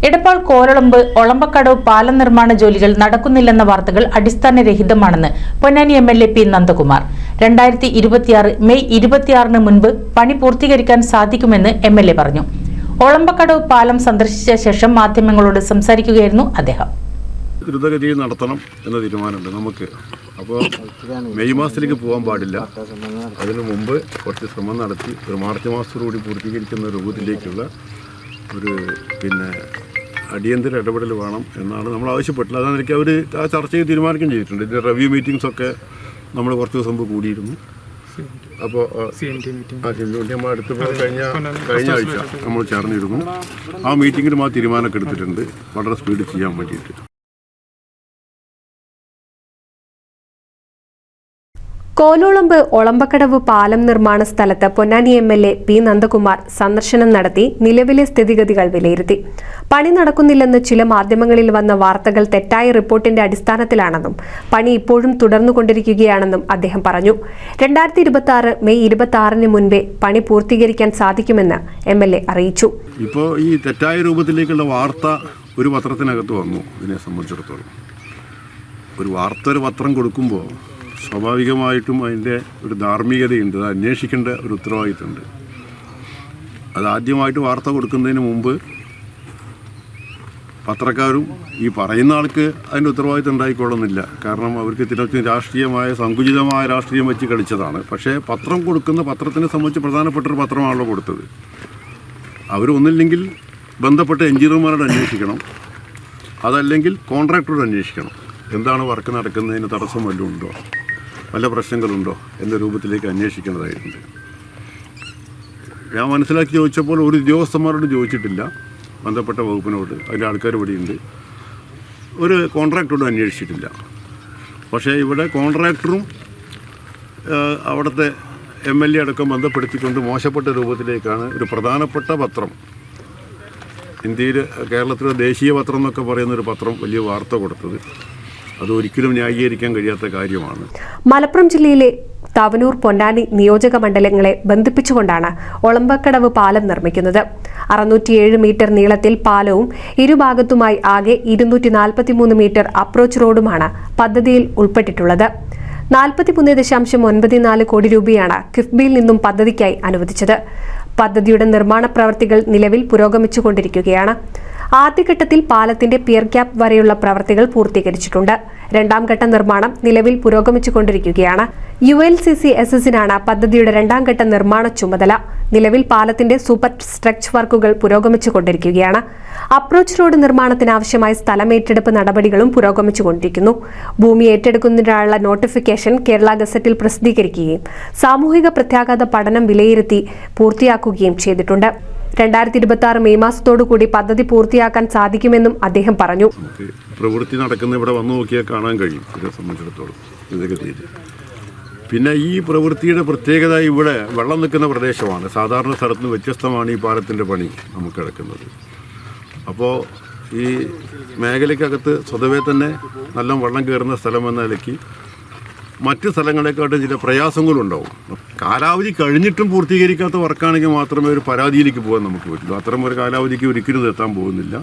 എടപ്പാൾ കോരളമ്പ് ഒളമ്പക്കടവ് പാലം നിർമ്മാണ ജോലികൾ നടക്കുന്നില്ലെന്ന വാർത്തകൾ അടിസ്ഥാനരഹിതമാണെന്ന് പൊന്നാനി എംഎൽഎ പി നന്ദകുമാർ. 2026 മെയ് 26 മുൻപ് പണി പൂർത്തീകരിക്കാൻ സാധിക്കുമെന്ന് എംഎൽഎ പറഞ്ഞു. ഒളമ്പക്കടവ് പാലം സന്ദർശിച്ച ശേഷം മാധ്യമങ്ങളോട് സംസാരിക്കുകയായിരുന്നു അദ്ദേഹം. ദ്രുതഗതിയിൽ നടത്തണം എന്ന തീരുമാനമുണ്ട് നമുക്ക്. അപ്പോൾ മെയ് മാസത്തിലേക്ക് പോകാൻ പാടില്ല. അതിനു മുമ്പ് കുറച്ച് ശ്രമം നടത്തി ഒരു മാർച്ച് മാസത്തോടുകൂടി പൂർത്തീകരിക്കുന്ന രൂപത്തിലേക്കുള്ള ഒരു അടിയന്തര ഇടപെടൽ വേണം എന്നാണ് നമ്മൾ ആവശ്യപ്പെട്ടുള്ളത്. അതെനിക്ക് അവർ ആ ചർച്ചയിൽ തീരുമാനിക്കുകയും ചെയ്തിട്ടുണ്ട്. ഇതിൻ്റെ റിവ്യൂ മീറ്റിംഗ്സൊക്കെ നമ്മൾ കുറച്ച് ദിവസം മുമ്പ് കൂടിയിരുന്നു. അപ്പോൾ നമ്മൾ അടുത്ത് കഴിഞ്ഞ ആഴ്ച നമ്മൾ ചേർന്നിരുന്നു. ആ മീറ്റിങ്ങിലും ആ തീരുമാനമൊക്കെ എടുത്തിട്ടുണ്ട് വളരെ സ്പീഡ് ചെയ്യാൻ വേണ്ടിയിട്ട്. കോലോളമ്പ് ഒളമ്പക്കടവ് പാലം നിർമ്മാണ സ്ഥലത്ത് പൊന്നാനി എംഎൽഎ പി നന്ദകുമാർ സന്ദർശനം നടത്തി നിലവിലെ സ്ഥിതിഗതികൾ വിലയിരുത്തി. പണി നടക്കുന്നില്ലെന്ന് ചില മാധ്യമങ്ങളിൽ വന്ന വാർത്തകൾ തെറ്റായ റിപ്പോർട്ടിന്റെ അടിസ്ഥാനത്തിലാണെന്നും പണി ഇപ്പോഴും തുടർന്നുകൊണ്ടിരിക്കുകയാണെന്നും അദ്ദേഹം പറഞ്ഞു. 2026 മെയ് 26 മുൻപേ പണി പൂർത്തീകരിക്കാൻ സാധിക്കുമെന്ന് എംഎൽഎ അറിയിച്ചു. ഇപ്പോൾ ഈ തെറ്റായ രൂപത്തിലേക്കുള്ള വാർത്ത ഒരു പത്രത്തിനകത്ത് വന്നു. ഇതിനെ സംബന്ധിച്ചിടത്തോളം ഒരു പത്രം കൊടുക്കുമ്പോൾ സ്വാഭാവികമായിട്ടും അതിൻ്റെ ഒരു ധാർമ്മികതയുണ്ട്. അത് അന്വേഷിക്കേണ്ട ഒരു ഉത്തരവാദിത്തമുണ്ട്. അത് ആദ്യമായിട്ട് വാർത്ത കൊടുക്കുന്നതിന് മുമ്പ് പത്രക്കാരും ഈ പറയുന്ന ആൾക്ക് അതിൻ്റെ ഉത്തരവാദിത്തം ഉണ്ടായിക്കൊള്ളുന്നില്ല. കാരണം അവർക്ക് തികച്ചും സങ്കുചിതമായ രാഷ്ട്രീയം വെച്ച് കളിച്ചതാണ്. പക്ഷേ പത്രം കൊടുക്കുന്ന പത്രത്തിനെ സംബന്ധിച്ച് പ്രധാനപ്പെട്ടൊരു പത്രമാണല്ലോ കൊടുത്തത്. അവരൊന്നില്ലെങ്കിൽ ബന്ധപ്പെട്ട എഞ്ചിനീയർമാരോട് അന്വേഷിക്കണം, അതല്ലെങ്കിൽ കോൺട്രാക്ടറോട് അന്വേഷിക്കണം. എന്താണ് വർക്ക് നടക്കുന്നതിന് തടസ്സം വല്ലതും ഉണ്ടോ, വല്ല പ്രശ്നങ്ങളുണ്ടോ എന്ന രൂപത്തിലേക്ക് അന്വേഷിക്കേണ്ടതായിട്ടുണ്ട്. ഞാൻ മനസ്സിലാക്കി ചോദിച്ചപ്പോൾ ഒരു ഉദ്യോഗസ്ഥന്മാരോട് ചോദിച്ചിട്ടില്ല, ബന്ധപ്പെട്ട വകുപ്പിനോട്. അതിൻ്റെ ആൾക്കാർ ഇവിടെയുണ്ട്. ഒരു കോൺട്രാക്ടറോട് അന്വേഷിച്ചിട്ടില്ല. പക്ഷേ ഇവിടെ കോൺട്രാക്ടറും അവിടുത്തെ എംഎൽഎ അടക്കം ബന്ധപ്പെടുത്തിക്കൊണ്ട് മോശപ്പെട്ട രൂപത്തിലേക്കാണ് ഒരു പ്രധാനപ്പെട്ട പത്രം, കേരളത്തിലെ ദേശീയ പത്രം എന്നൊക്കെ പറയുന്നൊരു പത്രം വലിയ വാർത്ത കൊടുത്തത്. അതൊരിക്കലും ന്യായീകരിക്കാൻ കഴിയാത്ത കാര്യമാണ്. മലപ്പുറം ജില്ലയിലെ തവനൂർ, പൊന്നാനി നിയോജക മണ്ഡലങ്ങളെ ബന്ധിപ്പിച്ചുകൊണ്ടാണ് ഒളമ്പക്കടവ് പാലം നിർമ്മിക്കുന്നത്. 607 മീറ്റർ നീളത്തിൽ പാലവും ഇരുഭാഗത്തുമായി ആകെ 243 മീറ്റർ അപ്രോച്ച് റോഡുമാണ് പദ്ധതിയിൽ ഉൾപ്പെട്ടിട്ടുള്ളത്. 43.94 കോടി രൂപയാണ് കിഫ്ബിയിൽ നിന്നും പദ്ധതിക്കായി അനുവദിച്ചത്. പദ്ധതിയുടെ നിർമ്മാണ പ്രവൃത്തികൾ നിലവിൽ പുരോഗമിച്ചുകൊണ്ടിരിക്കുകയാണ്. ആദ്യഘട്ടത്തിൽ പാലത്തിന്റെ പിയർ ക്യാപ്പ് വരെയുള്ള പ്രവൃത്തികൾ പൂർത്തീകരിച്ചിട്ടുണ്ട്. രണ്ടാം ഘട്ട നിർമ്മാണം നിലവിൽ പുരോഗമിച്ചുകൊണ്ടിരിക്കുകയാണ്. ULCCSSനാണ് പദ്ധതിയുടെ രണ്ടാം ഘട്ട നിർമ്മാണ ചുമതല. നിലവിൽ പാലത്തിന്റെ സൂപ്പർ സ്ട്രക്ചർ വർക്കുകൾ പുരോഗമിച്ചുകൊണ്ടിരിക്കുകയാണ്. അപ്രോച്ച് റോഡ് നിർമ്മാണത്തിനാവശ്യമായ സ്ഥലമേറ്റെടുപ്പ് നടപടികളും പുരോഗമിച്ചുകൊണ്ടിരിക്കുന്നു. ഭൂമി ഏറ്റെടുക്കുന്നതിനുള്ള നോട്ടിഫിക്കേഷൻ കേരള ഗസറ്റിൽ പ്രസിദ്ധീകരിക്കുകയും സാമൂഹിക പ്രത്യാഘാത പഠനം വിലയിരുത്തി പൂർത്തിയാക്കുകയും ചെയ്തിട്ടുണ്ട്. 2026 മെയ് മാസത്തോടുകൂടി പദ്ധതി പൂർത്തിയാക്കാൻ സാധിക്കുമെന്നും അദ്ദേഹം പറഞ്ഞു. പ്രവൃത്തി നടക്കുന്ന ഇവിടെ വന്നു നോക്കിയാൽ കാണാൻ കഴിയും. ഇതേ സംബന്ധിച്ചിടത്തോളം ഇതൊക്കെ ചെയ്ത് പിന്നെ ഈ പ്രവൃത്തിയുടെ പ്രത്യേകത ഇവിടെ വെള്ളം നിൽക്കുന്ന പ്രദേശമാണ്. സാധാരണ സ്ഥലത്ത് നിന്ന് വ്യത്യസ്തമാണ് ഈ പാലത്തിൻ്റെ പണി നമുക്ക് കിടക്കുന്നത്. അപ്പോൾ ഈ മേഖലയ്ക്കകത്ത് സ്വതവേ തന്നെ നല്ല വെള്ളം കയറുന്ന സ്ഥലമെന്ന നിലയ്ക്ക് മറ്റ് സ്ഥലങ്ങളെക്കാട്ടും ചില പ്രയാസങ്ങളുണ്ടാവും. കാലാവധി കഴിഞ്ഞിട്ടും പൂർത്തീകരിക്കാത്ത വർക്കാണെങ്കിൽ മാത്രമേ ഒരു പരാതിയിലേക്ക് പോകാൻ നമുക്ക് പറ്റുള്ളൂ. അത്തരം ഒരു കാലാവധിക്ക് ഒരിക്കലും എത്താൻ പോകുന്നില്ല.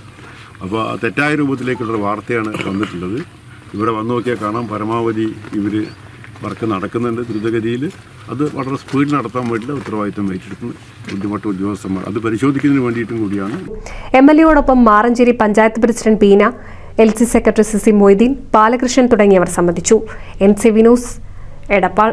അപ്പോൾ തെറ്റായ രൂപത്തിലേക്കുള്ള വാർത്തയാണ് വന്നിട്ടുള്ളത്. ഇവിടെ വന്നു നോക്കിയാൽ കാണാം, പരമാവധി ഇവർ വർക്ക് നടക്കുന്നുണ്ട് ദ്രുതഗതിയിൽ. അത് വളരെ സ്പീഡിൽ നടത്താൻ വേണ്ടിയിട്ട് ഉത്തരവാദിത്തം ഏറ്റെടുക്കുന്ന ബുദ്ധിമുട്ട് ഉദ്യോഗസ്ഥന്മാർ അത് പരിശോധിക്കുന്നതിന് വേണ്ടിയിട്ടും കൂടിയാണ്. എംഎൽഎയോടൊപ്പം Maranchery panchayat president Peena, LC secretary CC Moideen, Balakrishnan തുടങ്ങിയവർ സംബന്ധിച്ചു. NCV news, Edappal.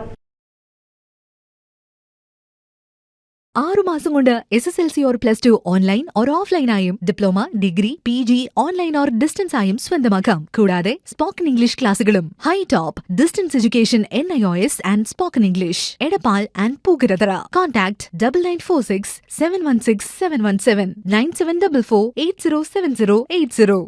6 മാസം കൊണ്ട് SSLC or +2 ഓൺലൈൻ ഓർ ഓഫ്ലൈനായും diploma, degree, PG online or distance ആയും സ്വന്തമാക്കാം. കൂടാതെ സ്പോക്കൺ ഇംഗ്ലീഷ് ക്ലാസുകളും. High top distance education NIOS and spoken English. Edappal and Pookkarathara. Contact 9946 716 717 9744 807080.